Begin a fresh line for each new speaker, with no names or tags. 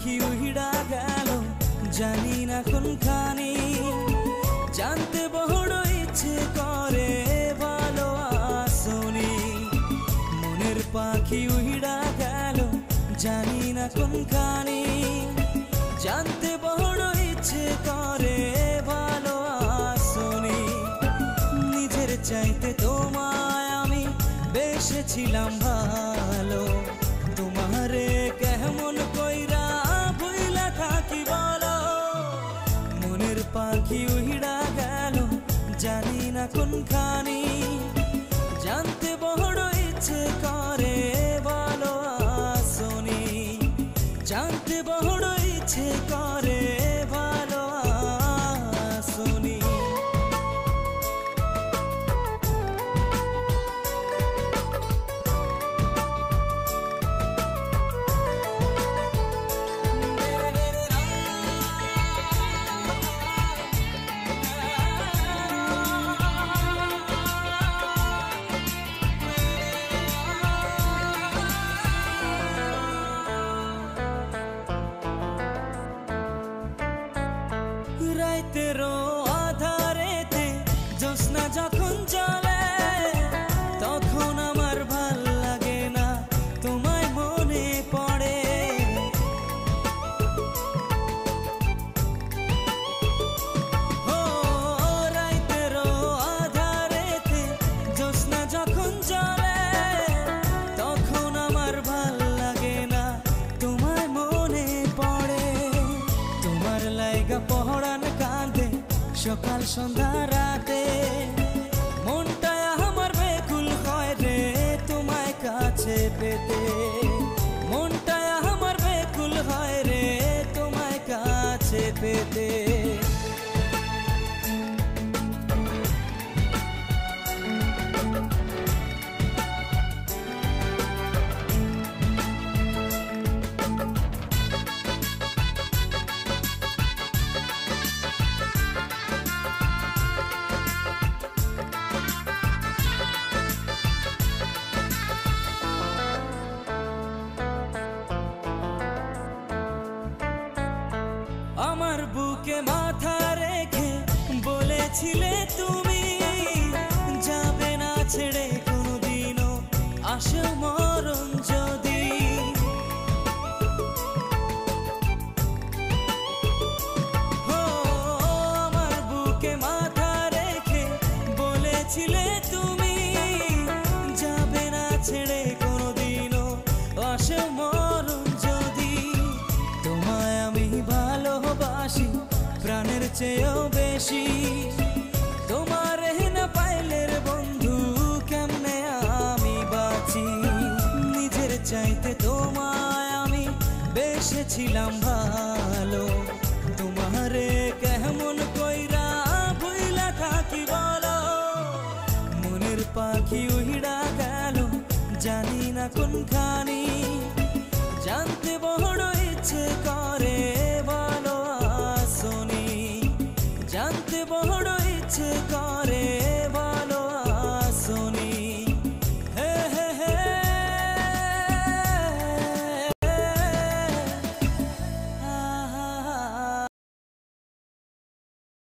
পাখি উড়া গেল জানি না কোনখানি জানতে বড় ইচ্ছে করে ভালো আসনি মনের পাখি উড়া গেল জানি না কোনখানি জানতে বড় ইচ্ছে করে ভালো আসনি নিজের চাইতে তোমায় আমি বেসেছিলাম ভালো তোমারে কেমন কইরা ভুইলা থাকি বলো মনের পাখি উড়া গেল জানি না কোনখানি জানতে বড় ইচ্ছে করে ভালো আসনি জানতে বড় ইচ্ছে করে ভালো আসনি রাতেরও আধারেতে জ্যোৎস্না যখন চলে তখন আমার ভাল লাগে না তোমায় মনে পড়ে ও রাতেরও আধারেতে জ্যোৎস্না যখন চলে তখন আমার ভাল লাগে না তোমায় মনে পড়ে তোমার লাইগা পহড়ান কাঁদে সকাল সন্ধ্যা রাতে মনটা আমার বেকুল হয় রে তোমায় কাছে পেতে মনটা আমার বেকুল হয় রে তোমায় কাছে পেতে আমার বুকে মাথা রেখে বলেছিলে তুমি যাবে না ছেড়ে কোনোদিনও আসে মরণ যদি ও আমার বুকে মাথা রেখে বলেছিলে তুমি যাবে না ছেড়ে কোনোদিনও আসে মরণ যদি তোমায় আমি ভালোবাসি প্রাণের চেয়েও বেশি তোমার না পাইলে রে বন্ধু কেমনে আমি বাঁচি নিজের চাইতে তোমায় আমি বেসেছিলাম ভালো তোমারে কেমন কইরা ভুইলা থাকি বলো মনের পাখি উড়া গেল জানি না কোনখানি জানতে বড় ইচ্ছে করে